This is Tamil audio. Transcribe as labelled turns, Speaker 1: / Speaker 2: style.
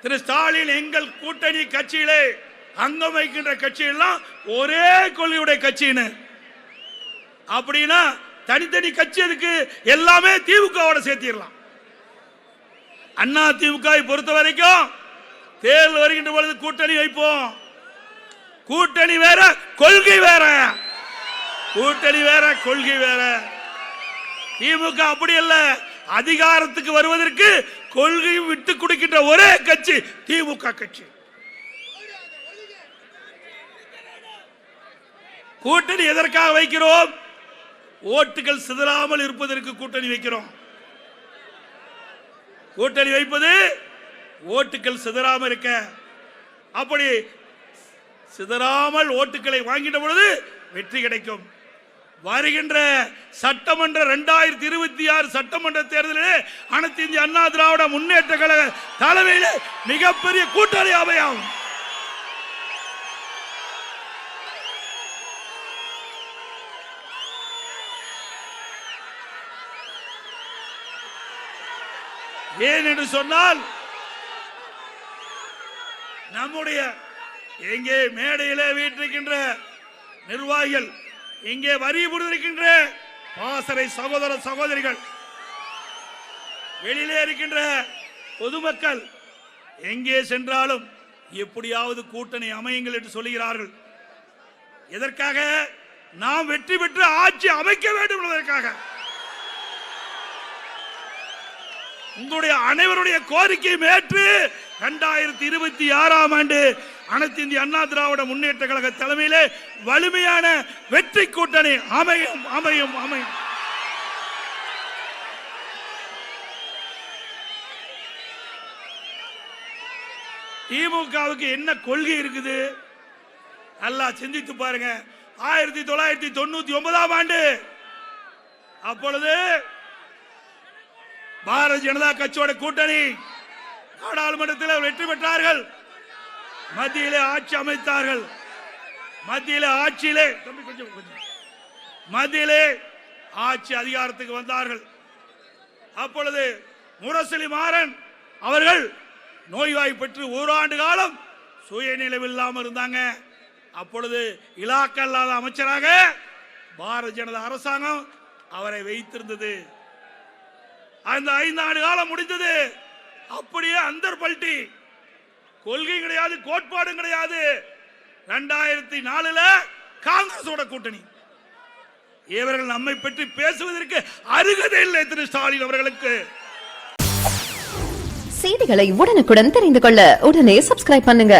Speaker 1: திரு ஸ்டாலின் எங்கள் கூட்டணி கட்சியிலே அங்கம் வைக்கின்ற கட்சியெல்லாம் ஒரே கொள்கையுடைய கட்சின்னு. அப்படின்னா தனித்தனி கட்சி அதுக்கு எல்லாமே திமுகவோட சேர்த்திடலாம். அண்ணா திமுகவை பொறுத்த வரைக்கும் தேர்தல் வருகின்ற பொழுது கூட்டணி வைப்போம். கூட்டணி வேற கொள்கை வேற, கூட்டணி வேற கொள்கை வேற. திமுக அப்படி அல்ல, அதிகாரத்துக்கு வருவதற்கு கொள்கையும் விட்டு கொடுக்கின்ற ஒரே கட்சி திமுக கட்சி. கூட்டணி எதற்காக வைக்கிறோம்? ஓட்டுகள் சிதறாமல் இருப்பதற்கு கூட்டணி வைக்கிறோம். கூட்டணி வைப்பது ஓட்டுகள் சிதறாமல் இருக்க. அப்படி சிதறாமல் ஓட்டுகளை வாங்கிட்ட பொழுது வெற்றி கிடைக்கும். வருகின்ற சட்டமன்ற 2026 சட்டமன்ற தேர்தலிலே அனைத்து இந்திய அண்ணா திராவிட முன்னேற்ற கழக தலைமையில் மிகப்பெரிய கூட்டணி அமையும். ஏன் என்று சொன்னால் நம்முடைய எங்கே மேடையிலே வீட்டிருக்கின்ற நிர்வாகிகள், இங்கே வரி புரிந்திருக்கின்ற பாசறை சகோதர சகோதரிகள், வெளியிலே இருக்கின்ற பொதுமக்கள் எங்கே சென்றாலும் எப்படியாவது கூட்டணி அமையுங்கள் என்று சொல்லுகிறார்கள். எதற்காக? நாம் வெற்றி பெற்று ஆட்சி அமைக்க வேண்டும் என்பதற்காக. உங்களுடைய அனைவருடைய கோரிக்கையை ஏற்று 2026ஆம் ஆண்டு அனைத்து இந்திய அண்ணா திராவிட முன்னேற்ற கழக தலைமையிலே வலிமையான வெற்றி கூட்டணி அமையும் அமையும் அமையும். திமுகவுக்கு என்ன கொள்கை இருக்குது? நல்லா சிந்தித்து பாருங்க. 1999ஆம் ஆண்டு அப்பொழுது பாரதிய ஜனதா கட்சியோட கூட்டணி நாடாளுமன்றத்தில் வெற்றி பெற்றார்கள். மத்தியிலே ஆட்சி அமைத்தார்கள். மத்தியிலே ஆட்சியிலே மத்தியிலே ஆட்சி அதிகாரத்துக்கு வந்தார்கள். அப்பொழுது முரசொலி மாறன் அவர்கள் நோய்வாய்ப்பட்டு ஓராண்டு காலம் சுயநிலைவில்லாமல் இருந்தாங்க. அப்பொழுது இலாக்கா இல்லாத அமைச்சராக பாரதிய ஜனதா அரசாங்கம் அவரை வைத்திருந்தது. அந்த 5 ஆண்டு காலம் முடிந்தது. அப்படியே அந்தர் பல்டி, கொள்கை கிடையாது, கோட்பாடும் கிடையாது. 2004 காங்கிரஸோட கூட்டணி. இவர்கள் நம்மை பற்றி பேசுவதற்கு அருகதை இல்லை திரு ஸ்டாலின் அவர்களுக்கு.
Speaker 2: செய்திகளை உடனுக்குடன் தெரிந்து கொள்ள உடனே சப்ஸ்கிரைப் பண்ணுங்க.